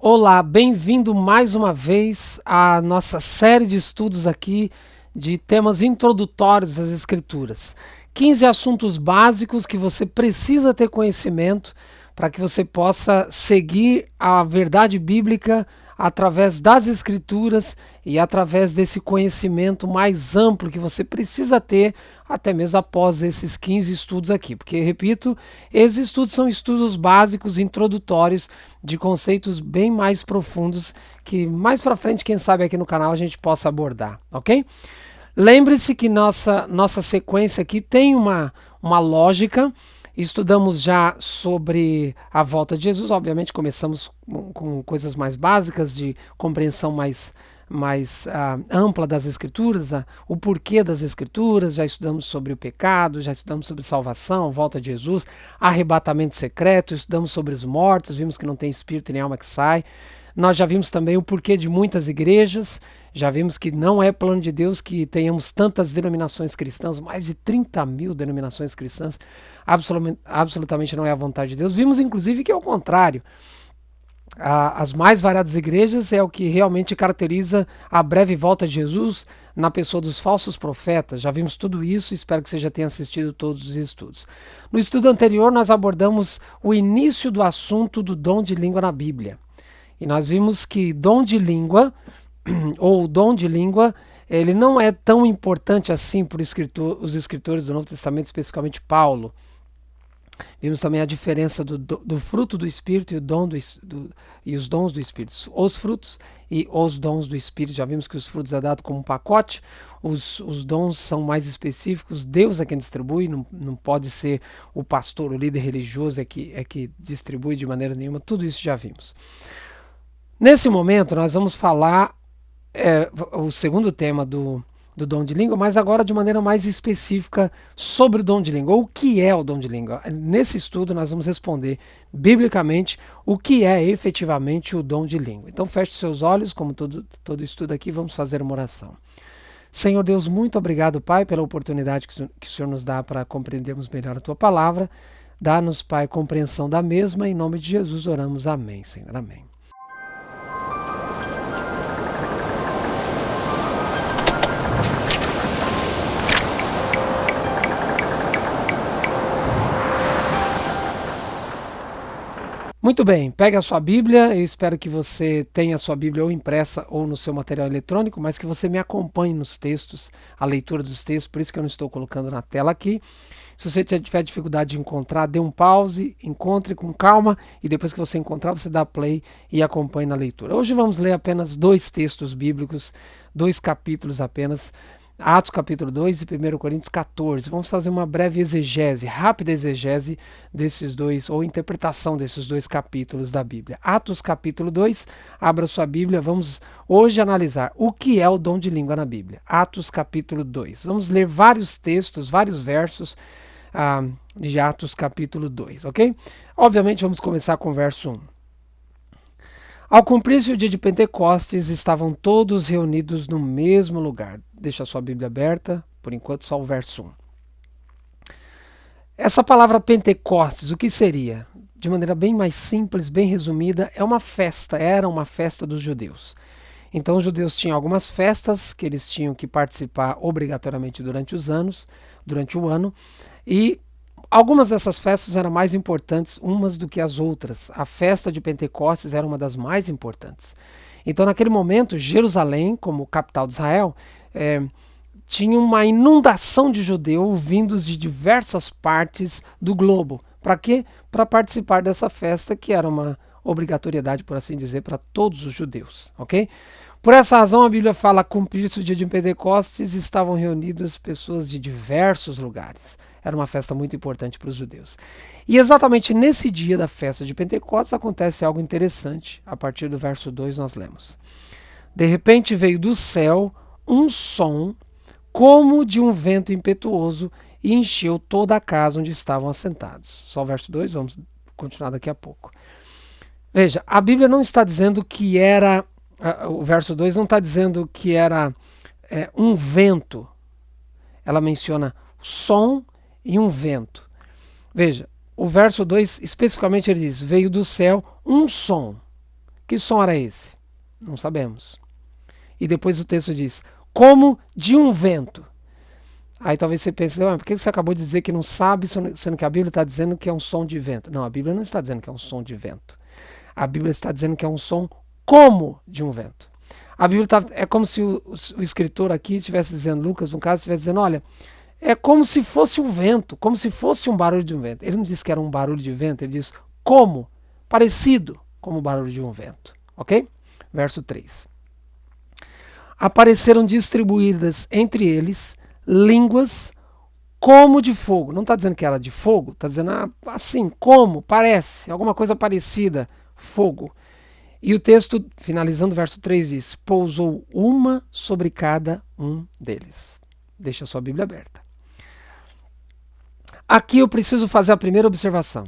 Olá, bem-vindo mais uma vez à nossa série de estudos aqui de temas introdutórios das Escrituras. 15 assuntos básicos que você precisa ter conhecimento para que você possa seguir a verdade bíblica através das Escrituras e através desse conhecimento mais amplo que você precisa ter até mesmo após esses 15 estudos aqui. Porque, repito, esses estudos são estudos básicos, introdutórios, de conceitos bem mais profundos que mais para frente, quem sabe aqui no canal a gente possa abordar, ok? Lembre-se que nossa sequência aqui tem uma lógica. Estudamos já sobre a volta de Jesus, obviamente começamos com coisas mais básicas, de compreensão mais ampla das Escrituras, o porquê das Escrituras, já estudamos sobre o pecado, já estudamos sobre salvação, volta de Jesus, arrebatamento secreto, estudamos sobre os mortos, vimos que não tem espírito nem alma que sai. Nós já vimos também o porquê de muitas igrejas, já vimos que não é plano de Deus que tenhamos tantas denominações cristãs, mais de 30 mil denominações cristãs, absolutamente não é a vontade de Deus. Vimos inclusive que é o contrário. As mais variadas igrejas é o que realmente caracteriza a breve volta de Jesus na pessoa dos falsos profetas. Já vimos tudo isso, espero que você já tenha assistido todos os estudos. No estudo anterior nós abordamos o início do assunto do dom de língua na Bíblia. E nós vimos que dom de língua, ou dom de língua, ele não é tão importante assim para os escritores do Novo Testamento, especificamente Paulo. Vimos também a diferença do fruto do Espírito e os dons do Espírito. Os frutos e os dons do Espírito. Já vimos que os frutos é dado como um pacote, os dons são mais específicos, Deus é quem distribui, não pode ser o pastor, o líder religioso é que distribui de maneira nenhuma, tudo isso já vimos. Nesse momento nós vamos falar o segundo tema do dom de língua, mas agora de maneira mais específica sobre o dom de língua. O que é o dom de língua? Nesse estudo nós vamos responder biblicamente o que é efetivamente o dom de língua. Então feche seus olhos, como todo estudo aqui, vamos fazer uma oração. Senhor Deus, muito obrigado, Pai, pela oportunidade que o Senhor nos dá para compreendermos melhor a Tua palavra. Dá-nos, Pai, compreensão da mesma. Em nome de Jesus oramos. Amém, Senhor. Amém. Muito bem, pegue a sua Bíblia, eu espero que você tenha a sua Bíblia ou impressa ou no seu material eletrônico, mas que você me acompanhe nos textos, a leitura dos textos, por isso que eu não estou colocando na tela aqui. Se você tiver dificuldade de encontrar, dê um pause, encontre com calma e depois que você encontrar, você dá play e acompanhe na leitura. Hoje vamos ler apenas 2 textos bíblicos, 2 capítulos apenas, Atos capítulo 2 e 1 Coríntios 14. Vamos fazer uma breve exegese, rápida exegese desses dois, ou interpretação desses 2 capítulos da Bíblia. Atos capítulo 2, abra sua Bíblia, vamos hoje analisar o que é o dom de língua na Bíblia. Atos capítulo 2. Vamos ler vários textos, vários versos de Atos capítulo 2, ok? Obviamente vamos começar com o verso 1. Ao cumprir-se o dia de Pentecostes, estavam todos reunidos no mesmo lugar. Deixa a sua Bíblia aberta, por enquanto só o verso 1. Essa palavra Pentecostes, o que seria? De maneira bem mais simples, bem resumida, era uma festa dos judeus. Então os judeus tinham algumas festas que eles tinham que participar obrigatoriamente durante o ano, e algumas dessas festas eram mais importantes umas do que as outras. A festa de Pentecostes era uma das mais importantes. Então, naquele momento, Jerusalém, como capital de Israel, tinha uma inundação de judeus vindos de diversas partes do globo. Para quê? Para participar dessa festa, que era uma obrigatoriedade, por assim dizer, para todos os judeus. Ok? Por essa razão, a Bíblia fala: cumprir-se o dia de Pentecostes, estavam reunidas pessoas de diversos lugares. Era uma festa muito importante para os judeus. E exatamente nesse dia da festa de Pentecostes acontece algo interessante. A partir do verso 2 nós lemos: de repente veio do céu um som como de um vento impetuoso e encheu toda a casa onde estavam assentados. Só o verso 2, vamos continuar daqui a pouco. Veja, a Bíblia não está dizendo que era... O verso 2 não está dizendo que era um vento. Ela menciona som e um vento. Veja, o verso 2 especificamente ele diz: veio do céu um som. Que som era esse? Não sabemos. E depois o texto diz, como de um vento. Aí talvez você pense, por que você acabou de dizer que não sabe, sendo que a Bíblia está dizendo que é um som de vento? Não, a Bíblia não está dizendo que é um som de vento. A Bíblia está dizendo que é um som como de um vento. A Bíblia é como se o escritor aqui estivesse dizendo, Lucas, no caso, estivesse dizendo, olha, é como se fosse um vento, como se fosse um barulho de um vento. Ele não disse que era um barulho de vento, ele diz como, parecido como o barulho de um vento. Ok? Verso 3. Apareceram distribuídas entre eles línguas como de fogo. Não está dizendo que era de fogo, está dizendo assim, como, parece, alguma coisa parecida, fogo. E o texto, finalizando o verso 3, diz, pousou uma sobre cada um deles. Deixa a sua Bíblia aberta. Aqui eu preciso fazer a primeira observação.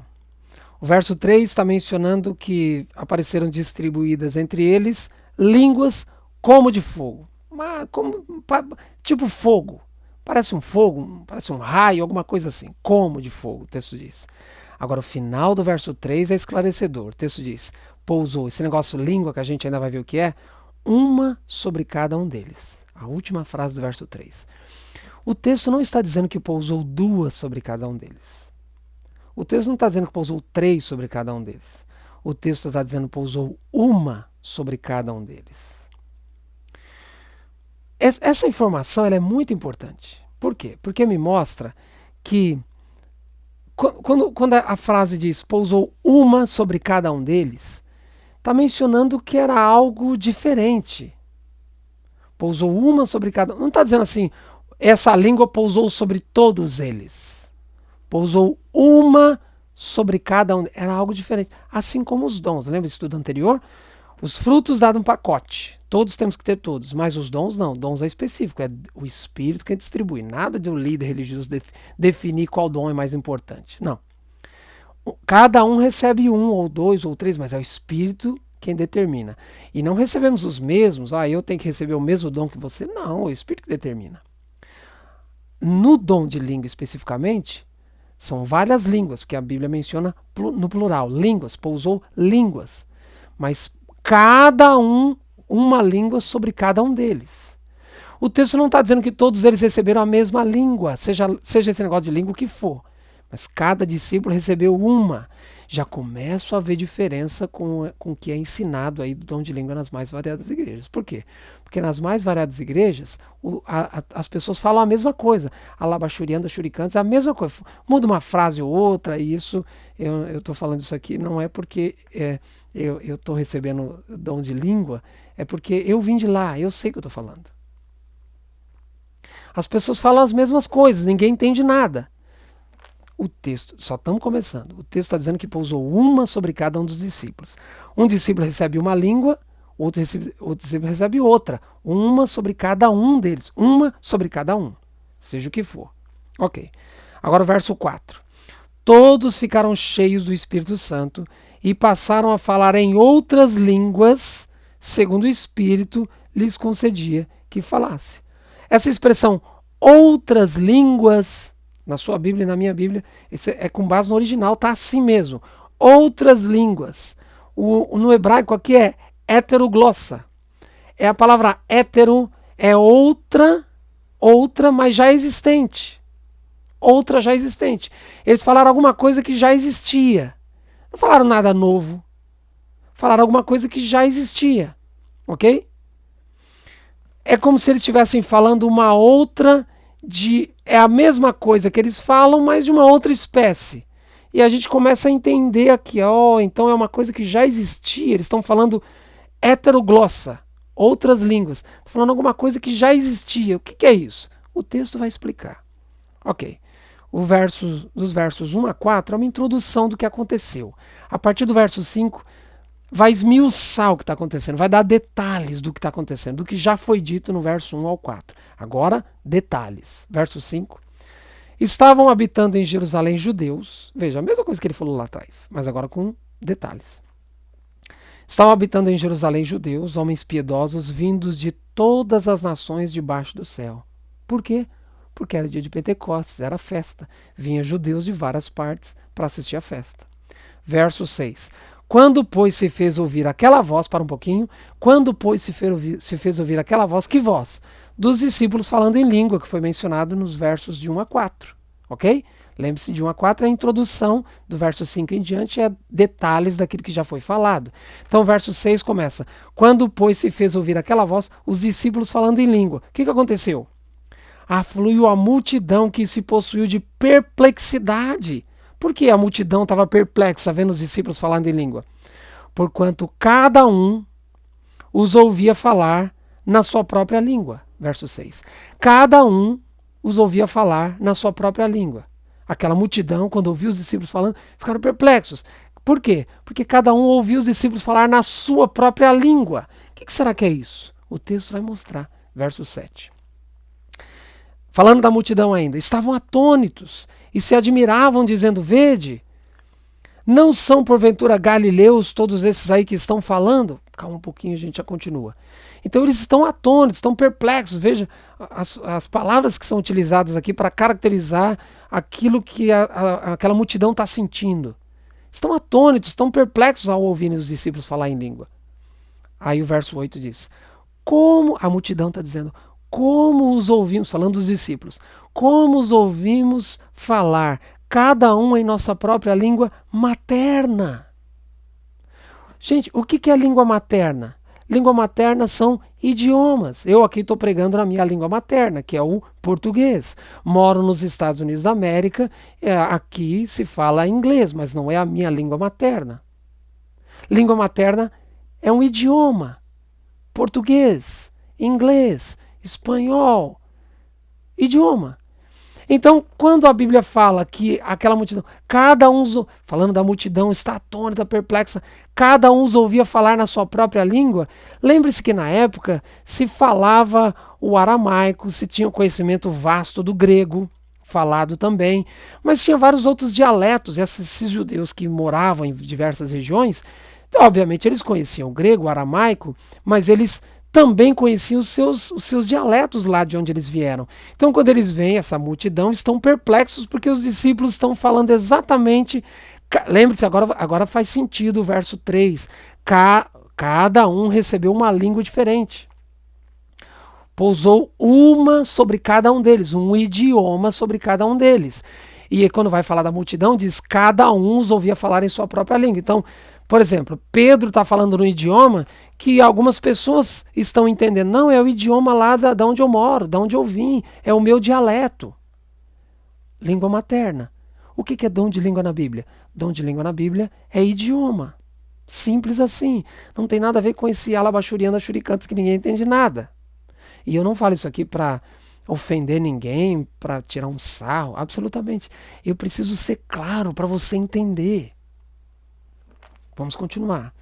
O verso 3 está mencionando que apareceram distribuídas entre eles línguas como de fogo. Tipo fogo. Parece um fogo, parece um raio, alguma coisa assim. Como de fogo, o texto diz. Agora o final do verso 3 é esclarecedor. O texto diz, pousou, esse negócio língua que a gente ainda vai ver o que é, uma sobre cada um deles. A última frase do verso 3. O texto não está dizendo que pousou duas sobre cada um deles. O texto não está dizendo que pousou 3 sobre cada um deles. O texto está dizendo que pousou uma sobre cada um deles. Essa informação ela é muito importante. Por quê? Porque me mostra que quando a frase diz pousou uma sobre cada um deles, está mencionando que era algo diferente. Pousou uma sobre cada um. Não está dizendo assim, essa língua pousou sobre todos eles. Pousou uma sobre cada um. Era algo diferente. Assim como os dons. Lembra do estudo anterior? Os frutos dados um pacote. Todos temos que ter todos. Mas os dons não. Dons é específico. É o Espírito que distribui. Nada de um líder religioso definir qual dom é mais importante. Não. Cada um recebe 1 ou 2 ou 3, mas é o Espírito quem determina. E não recebemos os mesmos. Eu tenho que receber o mesmo dom que você. Não, é o Espírito que determina. No dom de língua especificamente, são várias línguas, porque a Bíblia menciona no plural, línguas, pousou línguas. Mas cada um, uma língua sobre cada um deles. O texto não está dizendo que todos eles receberam a mesma língua, seja esse negócio de língua o que for. Mas cada discípulo recebeu uma. Já começo a ver diferença com o que é ensinado aí do dom de língua nas mais variadas igrejas. Por quê? Porque nas mais variadas igrejas, as pessoas falam a mesma coisa. Alabachurianda, churicantes, é a mesma coisa. Muda uma frase ou outra, e isso, eu estou falando isso aqui, não é porque eu estou recebendo dom de língua, é porque eu vim de lá, eu sei o que eu estou falando. As pessoas falam as mesmas coisas, ninguém entende nada. O texto, só estamos começando, o texto está dizendo que pousou uma sobre cada um dos discípulos. Um discípulo recebe uma língua, outro discípulo recebe outra. Uma sobre cada um deles. Uma sobre cada um. Seja o que for. Ok. Agora o verso 4. Todos ficaram cheios do Espírito Santo e passaram a falar em outras línguas, segundo o Espírito lhes concedia que falasse. Essa expressão, outras línguas, na sua Bíblia e na minha Bíblia, isso é com base no original, tá assim mesmo. Outras línguas. No hebraico aqui é heteroglossa. É a palavra hétero, é outra, mas já existente. Outra já existente. Eles falaram alguma coisa que já existia. Não falaram nada novo. Falaram alguma coisa que já existia. Ok? É como se eles estivessem falando uma outra é a mesma coisa que eles falam, mas de uma outra espécie. E a gente começa a entender aqui, então é uma coisa que já existia. Eles estão falando heteroglossa, outras línguas. Estão falando alguma coisa que já existia. O que é isso? O texto vai explicar. Ok. Dos versos 1 a 4 é uma introdução do que aconteceu. A partir do verso 5, vai esmiuçar o que está acontecendo, vai dar detalhes do que está acontecendo, do que já foi dito no verso 1 ao 4. Agora, detalhes. Verso 5. Estavam habitando em Jerusalém judeus, veja, a mesma coisa que ele falou lá atrás, mas agora com detalhes. Estavam habitando em Jerusalém judeus, homens piedosos, vindos de todas as nações debaixo do céu. Por quê? Porque era dia de Pentecostes, era festa. Vinha judeus de várias partes para assistir à festa. Verso 6. Quando, pois, se fez ouvir aquela voz, para um pouquinho, quando, pois, se fez ouvir aquela voz, que voz? Dos discípulos falando em língua, que foi mencionado nos versos de 1 a 4, ok? Lembre-se, de 1 a 4 é a introdução, do verso 5 em diante é detalhes daquilo que já foi falado. Então o verso 6 começa, quando, pois, se fez ouvir aquela voz, os discípulos falando em língua. O que aconteceu? Afluiu a multidão que se possuiu de perplexidade. Por que a multidão estava perplexa vendo os discípulos falando em língua? Porquanto cada um os ouvia falar na sua própria língua. Verso 6. Cada um os ouvia falar na sua própria língua. Aquela multidão, quando ouviu os discípulos falando, ficaram perplexos. Por quê? Porque cada um ouvia os discípulos falar na sua própria língua. O que será que é isso? O texto vai mostrar. Verso 7. Falando da multidão ainda, estavam atônitos e se admiravam, dizendo, vede, não são porventura galileus todos esses aí que estão falando? Calma um pouquinho, a gente já continua. Então eles estão atônitos, estão perplexos. Veja as palavras que são utilizadas aqui para caracterizar aquilo que aquela multidão está sentindo. Estão atônitos, estão perplexos ao ouvirem os discípulos falar em língua. Aí o verso 8 diz, como a multidão está dizendo, como os ouvimos, falando dos discípulos, como os ouvimos falar, cada um em nossa própria língua materna. Gente, o que é língua materna? Língua materna são idiomas. Eu aqui estou pregando na minha língua materna, que é o português. Moro nos Estados Unidos da América, aqui se fala inglês, mas não é a minha língua materna. Língua materna é um idioma. Português, inglês, espanhol, idioma. Então, quando a Bíblia fala que aquela multidão, cada um, falando da multidão, está atônita, perplexa, cada um os ouvia falar na sua própria língua, lembre-se que na época se falava o aramaico, se tinha o conhecimento vasto do grego, falado também, mas tinha vários outros dialetos. Esses judeus que moravam em diversas regiões, obviamente eles conheciam o grego, o aramaico, mas eles também conheciam os seus dialetos lá de onde eles vieram. Então, quando eles veem essa multidão, estão perplexos porque os discípulos estão falando exatamente. Lembre-se, agora faz sentido o verso 3. Cada um recebeu uma língua diferente. Pousou uma sobre cada um deles, um idioma sobre cada um deles. E aí, quando vai falar da multidão, diz cada um os ouvia falar em sua própria língua. Então, por exemplo, Pedro está falando num idioma que algumas pessoas estão entendendo. Não, é o idioma lá da onde eu moro, da onde eu vim, é o meu dialeto. Língua materna. O que é dom de língua na Bíblia? Dom de língua na Bíblia é idioma. Simples assim. Não tem nada a ver com esse alabachuriano, churicantos que ninguém entende nada. E eu não falo isso aqui para ofender ninguém, para tirar um sarro, absolutamente. Eu preciso ser claro para você entender. Vamos continuar.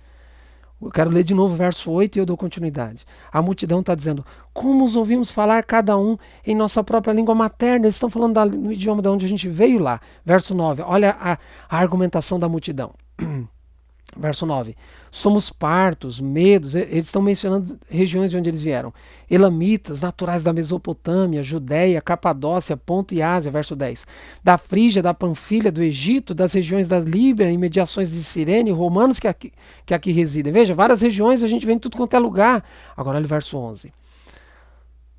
Eu quero ler de novo o verso 8 e eu dou continuidade. A multidão está dizendo, como os ouvimos falar cada um em nossa própria língua materna? Eles estão falando no idioma de onde a gente veio lá. Verso 9, olha a argumentação da multidão. Verso 9. Somos partos, medos, eles estão mencionando regiões de onde eles vieram. Elamitas, naturais da Mesopotâmia, Judéia, Capadócia, Ponto e Ásia, verso 10. Da Frígia, da Panfilha, do Egito, das regiões da Líbia, imediações de Cirene, romanos que aqui residem. Veja, várias regiões, a gente vem de tudo quanto é lugar. Agora olha o verso 11.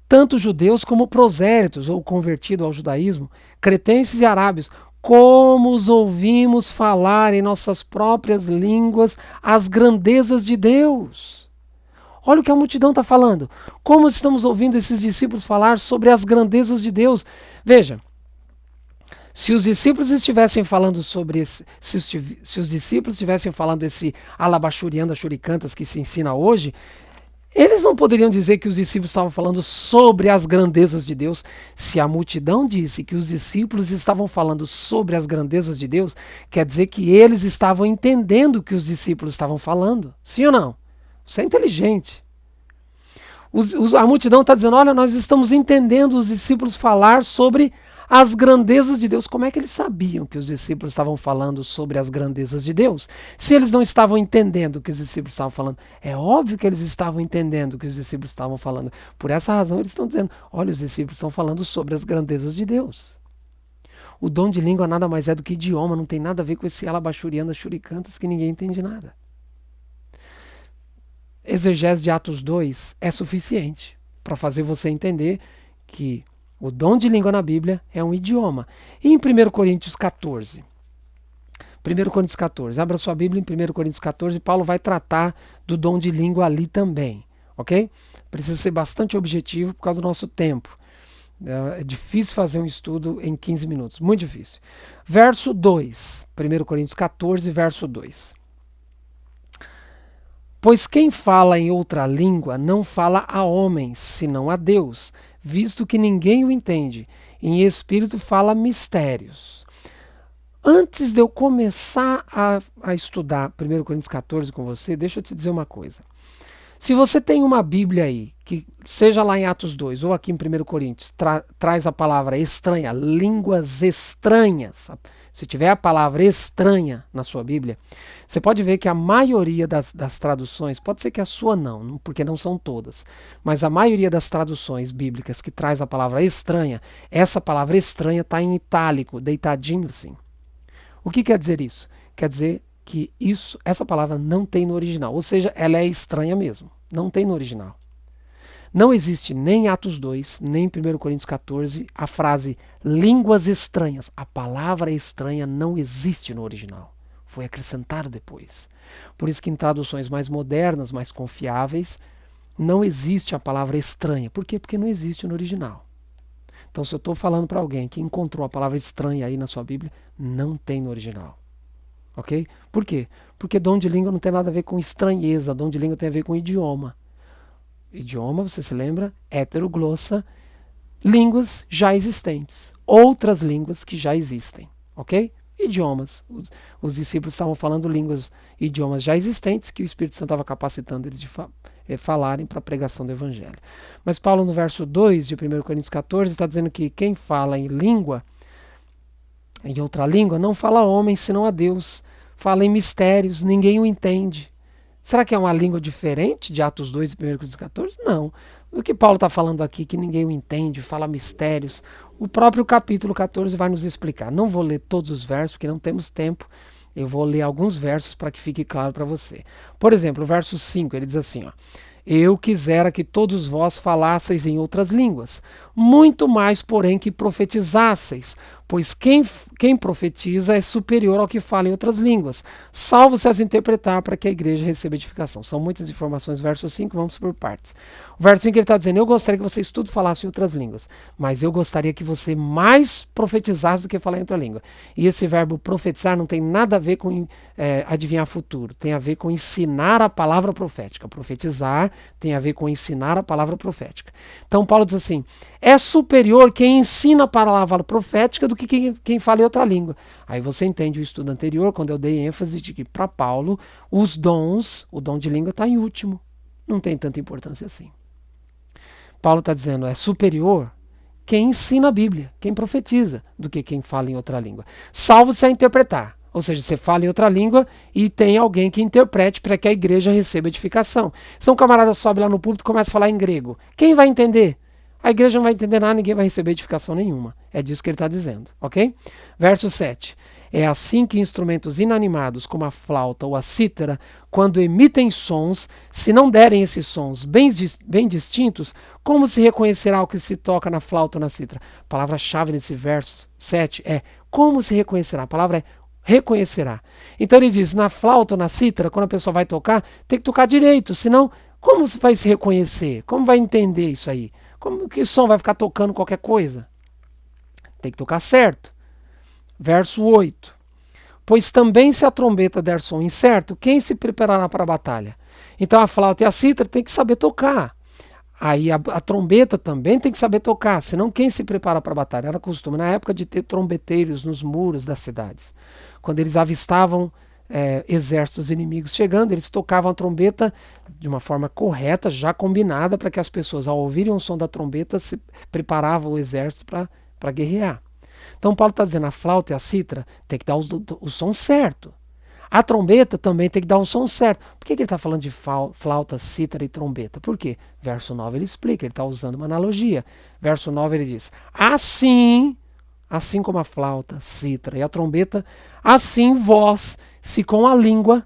Tanto judeus como prosélitos, ou convertidos ao judaísmo, cretenses e arábios, como os ouvimos falar em nossas próprias línguas as grandezas de Deus. Olha o que a multidão está falando. Como estamos ouvindo esses discípulos falar sobre as grandezas de Deus. Veja, se os discípulos estivessem falando sobre esse, se os discípulos estivessem falando esse alabachurianda churicantas que se ensina hoje, eles não poderiam dizer que os discípulos estavam falando sobre as grandezas de Deus. Se a multidão disse que os discípulos estavam falando sobre as grandezas de Deus, quer dizer que eles estavam entendendo o que os discípulos estavam falando. Sim ou não? Você é inteligente. A multidão está dizendo, olha, nós estamos entendendo os discípulos falar sobre as grandezas de Deus. Como é que eles sabiam que os discípulos estavam falando sobre as grandezas de Deus? Se eles não estavam entendendo o que os discípulos estavam falando, é óbvio que eles estavam entendendo o que os discípulos estavam falando. Por essa razão eles estão dizendo, olha, os discípulos estão falando sobre as grandezas de Deus. O dom de língua nada mais é do que idioma, não tem nada a ver com esse alabachuriana churicantas que ninguém entende nada. Exegese de Atos 2 é suficiente para fazer você entender que o dom de língua na Bíblia é um idioma. E em 1 Coríntios 14? 1 Coríntios 14, abra sua Bíblia em 1 Coríntios 14, Paulo vai tratar do dom de língua ali também, ok? Precisa ser bastante objetivo por causa do nosso tempo. É difícil fazer um estudo em 15 minutos, muito difícil. Verso 2, 1 Coríntios 14, verso 2. Pois quem fala em outra língua não fala a homens, senão a Deus, visto que ninguém o entende. Em espírito fala mistérios. Antes de eu começar a estudar 1 Coríntios 14 com você, deixa eu te dizer uma coisa. Se você tem uma Bíblia aí, que seja lá em Atos 2 ou aqui em 1 Coríntios, traz a palavra estranha, línguas estranhas. Se tiver a palavra estranha na sua Bíblia, você pode ver que a maioria das traduções, pode ser que a sua não, porque não são todas, mas a maioria das traduções bíblicas que traz a palavra estranha, essa palavra estranha está em itálico, deitadinho assim. O que quer dizer isso? Quer dizer que essa palavra não tem no original, ou seja, ela é estranha mesmo, não tem no original. Não existe nem em Atos 2, nem em 1 Coríntios 14 a frase línguas estranhas. A palavra estranha não existe no original, foi acrescentado depois. Por isso que em traduções mais modernas, mais confiáveis, não existe a palavra estranha. Por quê? Porque não existe no original. Então, se eu estou falando para alguém que encontrou a palavra estranha aí na sua Bíblia, não tem no original. Ok? Por quê? Porque dom de língua não tem nada a ver com estranheza, dom de língua tem a ver com idioma. Idioma, você se lembra? Heteroglossa, línguas já existentes, outras línguas que já existem. Ok? Idiomas. Os discípulos estavam falando idiomas já existentes que o Espírito Santo estava capacitando eles de falarem para a pregação do Evangelho. Mas Paulo, no verso 2 de 1 Coríntios 14, está dizendo que quem fala em outra língua, não fala a homem, senão a Deus. Fala em mistérios, ninguém o entende. Será que é uma língua diferente de Atos 2 e 1 Coríntios 14? Não. O que Paulo está falando aqui, que ninguém o entende, fala mistérios, o próprio capítulo 14 vai nos explicar. Não vou ler todos os versos, porque não temos tempo. Eu vou ler alguns versos para que fique claro para você. Por exemplo, o verso 5, ele diz assim, ó: eu quisera que todos vós falasseis em outras línguas, muito mais, porém, que profetizasseis, pois quem profetiza é superior ao que fala em outras línguas, salvo se as interpretar para que a igreja receba edificação. São muitas informações, verso 5, vamos por partes. O verso 5 ele está dizendo, eu gostaria que vocês tudo falassem em outras línguas, mas eu gostaria que você mais profetizasse do que falar em outra língua. E esse verbo profetizar não tem nada a ver com adivinhar futuro, tem a ver com ensinar a palavra profética. Profetizar tem a ver com ensinar a palavra profética. Então Paulo diz assim, é superior quem ensina a palavra profética do que quem fala em outra língua. Aí você entende o estudo anterior, quando eu dei ênfase de que para Paulo, os dons, o dom de língua está em último. Não tem tanta importância assim. Paulo está dizendo, é superior quem ensina a Bíblia, quem profetiza, do que quem fala em outra língua. Salvo se a interpretar. Ou seja, você fala em outra língua e tem alguém que interprete para que a igreja receba edificação. Se um camarada sobe lá no púlpito e começa a falar em grego, quem vai entender? A igreja não vai entender nada, ninguém vai receber edificação nenhuma. É disso que ele está dizendo, ok? Verso 7. É assim que instrumentos inanimados, como a flauta ou a cítara, quando emitem sons, se não derem esses sons bem distintos, como se reconhecerá o que se toca na flauta ou na cítara? A palavra-chave nesse verso 7 é como se reconhecerá. A palavra é reconhecerá. Então ele diz, na flauta ou na cítara, quando a pessoa vai tocar, tem que tocar direito, senão como vai se reconhecer? Como vai entender isso aí? Que som vai ficar tocando qualquer coisa? Tem que tocar certo. Verso 8. Pois também se a trombeta der som incerto, quem se preparará para a batalha? Então a flauta e a cítara tem que saber tocar. Aí a trombeta também tem que saber tocar, senão quem se prepara para a batalha? Era costume na época de ter trombeteiros nos muros das cidades. Quando eles avistavam exércitos inimigos chegando, eles tocavam a trombeta de uma forma correta, já combinada, para que as pessoas, ao ouvirem o som da trombeta, se preparavam o exército para guerrear. Então Paulo está dizendo, a flauta e a cítara tem que dar o som certo. A trombeta também tem que dar um som certo. Por que ele está falando de flauta, cítara e trombeta? Por quê? Verso 9 ele explica, ele está usando uma analogia. Verso 9 ele diz, assim assim como a flauta, cítara e a trombeta, assim vós, se com a língua,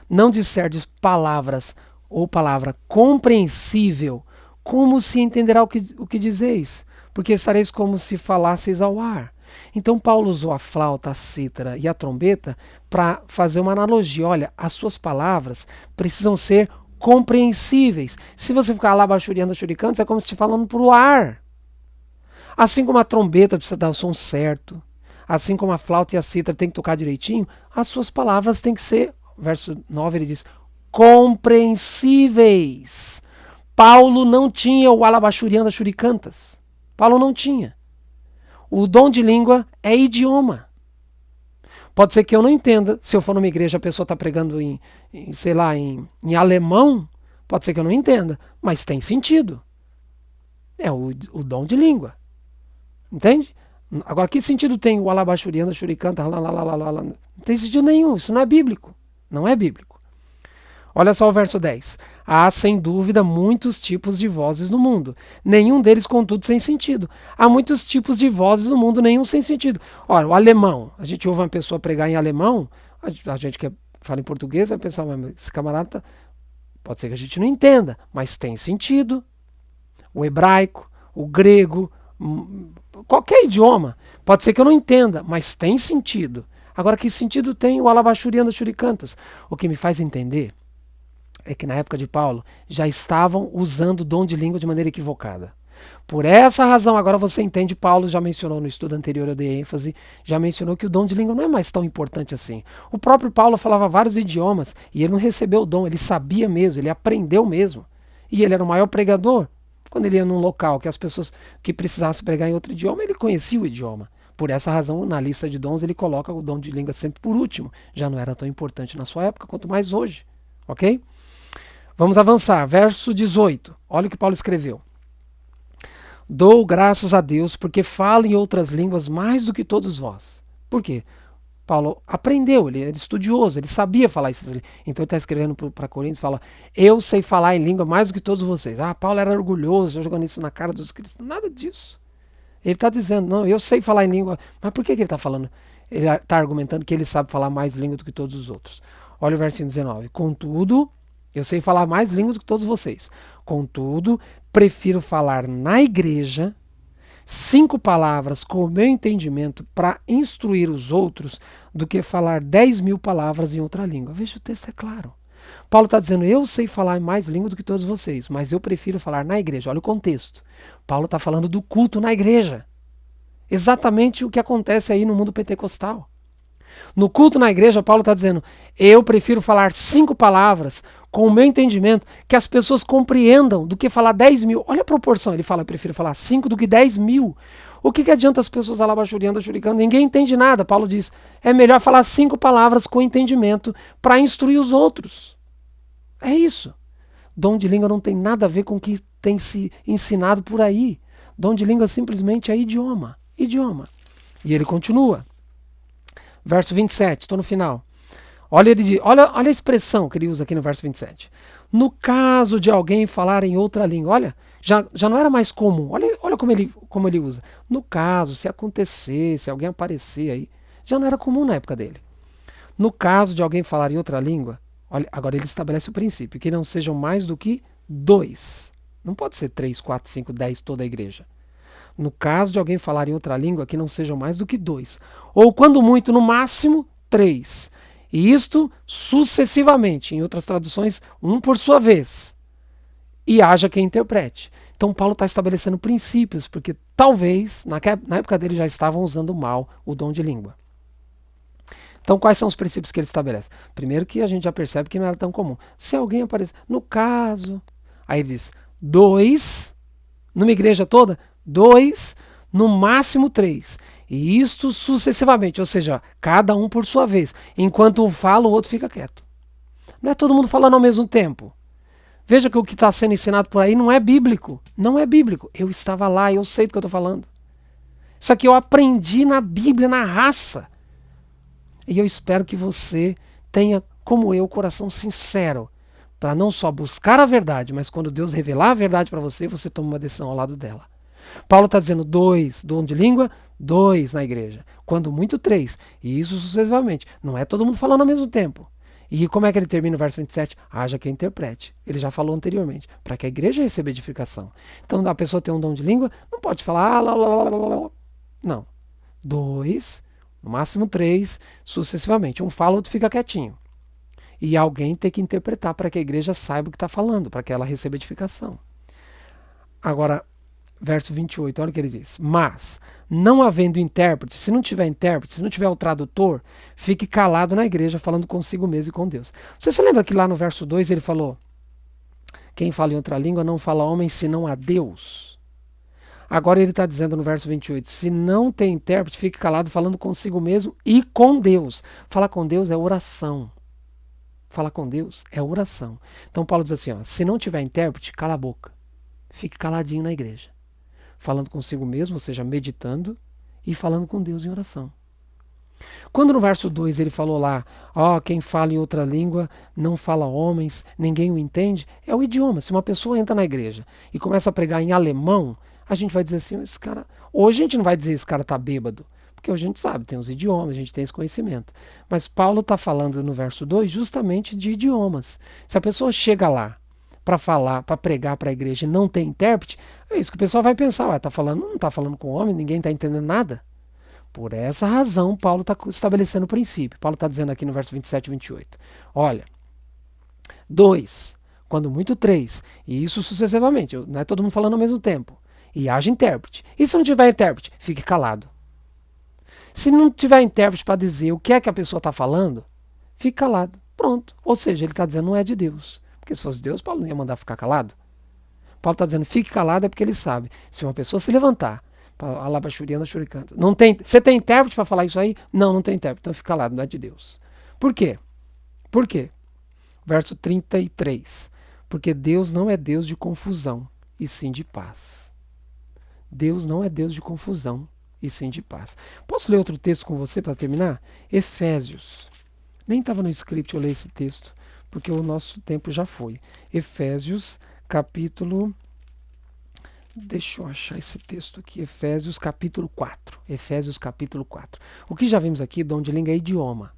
não disserdes palavras ou palavra compreensível, como se entenderá o que dizeis? Porque estareis como se falasseis ao ar. Então Paulo usou a flauta, a cítara e a trombeta para fazer uma analogia. Olha, as suas palavras precisam ser compreensíveis. Se você ficar lá baixuriando, churicantes, é como se estivesse falando para o ar. Assim como a trombeta precisa dar o som certo, assim como a flauta e a cítara tem que tocar direitinho, as suas palavras têm que ser, verso 9 ele diz, compreensíveis. Paulo não tinha o alabachurianda churicantas. Paulo não tinha. O dom de língua é idioma. Pode ser que eu não entenda. Se eu for numa igreja a pessoa está pregando em alemão, pode ser que eu não entenda, mas tem sentido. É o dom de língua. Entende? Agora, que sentido tem o alabachurianda churicanta? Não tem sentido nenhum. Isso não é bíblico. Não é bíblico. Olha só o verso 10. Há, sem dúvida, muitos tipos de vozes no mundo. Nenhum deles, contudo, sem sentido. Há muitos tipos de vozes no mundo, nenhum sem sentido. Olha, o alemão. A gente ouve uma pessoa pregar em alemão, a gente que fala em português vai pensar, mas esse camarada pode ser que a gente não entenda, mas tem sentido. O hebraico, o grego, qualquer idioma. Pode ser que eu não entenda, mas tem sentido. Agora, que sentido tem o alabachurianda churicantas? O que me faz entender é que na época de Paulo já estavam usando o dom de língua de maneira equivocada. Por essa razão, agora você entende, Paulo já mencionou no estudo anterior, eu dei ênfase, já mencionou que o dom de língua não é mais tão importante assim. O próprio Paulo falava vários idiomas e ele não recebeu o dom, ele sabia mesmo, ele aprendeu mesmo. E ele era o maior pregador. Quando ele ia num local que as pessoas que precisassem pregar em outro idioma, ele conhecia o idioma. Por essa razão, na lista de dons, ele coloca o dom de língua sempre por último. Já não era tão importante na sua época, quanto mais hoje. Ok? Vamos avançar. Verso 18. Olha o que Paulo escreveu. Dou graças a Deus porque falo em outras línguas mais do que todos vós. Por quê? Paulo aprendeu, ele era estudioso, ele sabia falar essas línguas. Então ele está escrevendo para Coríntios e fala, eu sei falar em língua mais do que todos vocês. Ah, Paulo era orgulhoso, jogando isso na cara dos cristãos. Nada disso. Ele está dizendo, não, eu sei falar em língua. Mas por que ele está falando? Ele está argumentando que ele sabe falar mais língua do que todos os outros. Olha o versinho 19. Contudo, eu sei falar mais línguas do que todos vocês. Contudo, prefiro falar na igreja 5 palavras com o meu entendimento para instruir os outros do que falar 10.000 palavras em outra língua. Veja, o texto é claro. Paulo está dizendo, eu sei falar mais língua do que todos vocês, mas eu prefiro falar na igreja. Olha o contexto. Paulo está falando do culto na igreja. Exatamente o que acontece aí no mundo pentecostal. No culto na igreja, Paulo está dizendo, eu prefiro falar 5 palavras com o meu entendimento, que as pessoas compreendam, do que falar 10.000. Olha a proporção, ele fala, eu prefiro falar 5 do que 10.000. O que adianta as pessoas alabachuriando, churicando? Ninguém entende nada. Paulo diz, é melhor falar 5 palavras com entendimento para instruir os outros. É isso. Dom de língua não tem nada a ver com o que tem se ensinado por aí. Dom de língua simplesmente é idioma. Idioma. E ele continua. Verso 27, estou no final. Olha a expressão que ele usa aqui no verso 27. No caso de alguém falar em outra língua, olha, já não era mais comum. Olha como ele usa. No caso, se acontecer, se alguém aparecer aí, já não era comum na época dele. No caso de alguém falar em outra língua, olha, agora ele estabelece o princípio, que não sejam mais do que 2. Não pode ser 3, 4, 5, 10 toda a igreja. No caso de alguém falar em outra língua, que não sejam mais do que 2. Ou, quando muito, no máximo, 3. E isto sucessivamente. Em outras traduções, um por sua vez. E haja quem interprete. Então, Paulo está estabelecendo princípios, porque talvez, na época dele, já estavam usando mal o dom de língua. Então, quais são os princípios que ele estabelece? Primeiro, que a gente já percebe que não era tão comum. Se alguém aparecer, no caso, aí ele diz 2, numa igreja toda, 2, no máximo 3. E isto sucessivamente, ou seja, cada um por sua vez. Enquanto um fala, o outro fica quieto. Não é todo mundo falando ao mesmo tempo. Veja que o que está sendo ensinado por aí não é bíblico. Não é bíblico. Eu estava lá, eu sei do que eu estou falando. Isso aqui eu aprendi na Bíblia, na raça. E eu espero que você tenha, como eu, o coração sincero, para não só buscar a verdade, mas quando Deus revelar a verdade para você, você toma uma decisão ao lado dela. Paulo está dizendo 2 dom de língua, 2 na igreja. Quando muito 3. E isso sucessivamente. Não é todo mundo falando ao mesmo tempo. E como é que ele termina o verso 27? Haja quem interprete. Ele já falou anteriormente. Para que a igreja receba edificação. Então a pessoa tem um dom de língua, não pode falar lá, lá, lá, lá, lá. Não. 2, no máximo 3, sucessivamente. Um fala, outro fica quietinho. E alguém tem que interpretar para que a igreja saiba o que está falando, para que ela receba edificação. Agora, verso 28, olha o que ele diz. Mas, não havendo intérprete, se não tiver intérprete, se não tiver o tradutor, fique calado na igreja, falando consigo mesmo e com Deus. Você se lembra que lá no verso 2 ele falou: quem fala em outra língua não fala a homem senão a Deus. Agora ele está dizendo no verso 28, se não tem intérprete, fique calado, falando consigo mesmo e com Deus. Falar com Deus é oração. Falar com Deus é oração. Então Paulo diz assim, ó, se não tiver intérprete, cala a boca. Fique caladinho na igreja. Falando consigo mesmo, ou seja, meditando e falando com Deus em oração. Quando no verso 2 ele falou lá, ó, quem fala em outra língua não fala homens, ninguém o entende, é o idioma. Se uma pessoa entra na igreja e começa a pregar em alemão, a gente vai dizer assim, esse cara... Hoje a gente não vai dizer esse cara tá bêbado, porque hoje a gente sabe, tem os idiomas, a gente tem esse conhecimento. Mas Paulo está falando no verso 2 justamente de idiomas. Se a pessoa chega lá para falar, para pregar para a igreja e não tem intérprete, é isso que o pessoal vai pensar, ué, tá falando, não está falando com homem, ninguém está entendendo nada. Por essa razão, Paulo está estabelecendo o princípio. Paulo está dizendo aqui no verso 27 e 28. Olha, 2, quando muito 3, e isso sucessivamente, não é todo mundo falando ao mesmo tempo. E haja intérprete. E se não tiver intérprete, fique calado. Se não tiver intérprete para dizer o que é que a pessoa está falando, fique calado. Pronto. Ou seja, ele está dizendo não é de Deus. Porque se fosse Deus, Paulo não ia mandar ficar calado. Paulo está dizendo fique calado é porque ele sabe. Se uma pessoa se levantar, alabachuriana, churicanta, não tem, você tem intérprete para falar isso aí? Não, não tem intérprete. Então fique calado, não é de Deus. Por quê? Por quê? Verso 33. Porque Deus não é Deus de confusão, e sim de paz. Deus não é Deus de confusão, e sim de paz. Posso ler outro texto com você para terminar? Efésios. Nem estava no script eu ler esse texto, porque o nosso tempo já foi. Efésios, capítulo... Deixa eu achar esse texto aqui. Efésios, capítulo 4. Efésios, capítulo 4. O que já vimos aqui, dom de língua é idioma.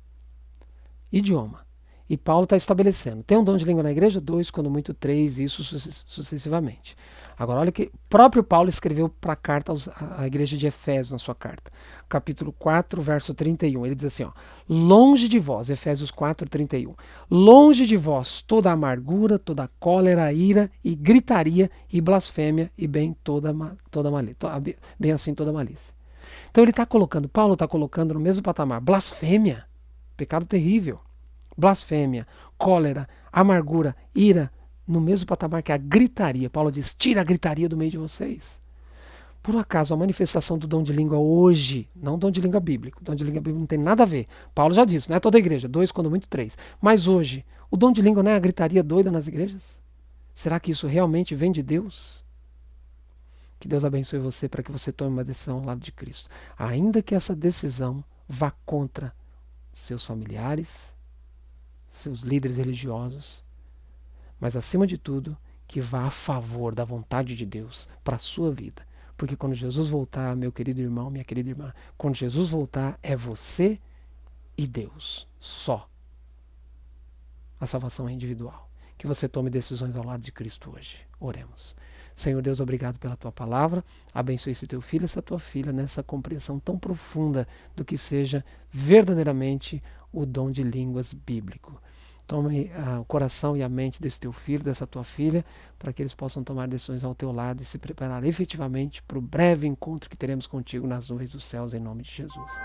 Idioma. E Paulo está estabelecendo. Tem um dom de língua na igreja? 2, quando muito 3, isso sucessivamente. Agora, olha que o próprio Paulo escreveu para a carta à igreja de Efésios, na sua carta. Capítulo 4, verso 31. Ele diz assim, ó, longe de vós, Efésios 4, 31. Longe de vós toda amargura, toda cólera, ira e gritaria e blasfêmia e bem toda malícia. Bem assim toda malícia. Então ele está colocando, Paulo está colocando no mesmo patamar, blasfêmia, pecado terrível. Blasfêmia, cólera, amargura, ira, no mesmo patamar que a gritaria. Paulo diz, tira a gritaria do meio de vocês. Por um acaso, a manifestação do dom de língua hoje, não dom de língua bíblico, dom de língua bíblico não tem nada a ver. Paulo já disse, não é toda a igreja, 2, quando muito 3. Mas hoje, o dom de língua não é a gritaria doida nas igrejas? Será que isso realmente vem de Deus? Que Deus abençoe você para que você tome uma decisão ao lado de Cristo. Ainda que essa decisão vá contra seus familiares, seus líderes religiosos, mas acima de tudo, que vá a favor da vontade de Deus para a sua vida. Porque quando Jesus voltar, meu querido irmão, minha querida irmã, quando Jesus voltar, é você e Deus, só. A salvação é individual. Que você tome decisões ao lado de Cristo hoje. Oremos. Senhor Deus, obrigado pela tua palavra. Abençoe esse teu filho, essa tua filha, nessa compreensão tão profunda do que seja verdadeiramente o dom de línguas bíblico. Tome o coração e a mente desse teu filho, dessa tua filha, para que eles possam tomar decisões ao teu lado e se preparar efetivamente para o breve encontro que teremos contigo nas nuvens dos céus, em nome de Jesus.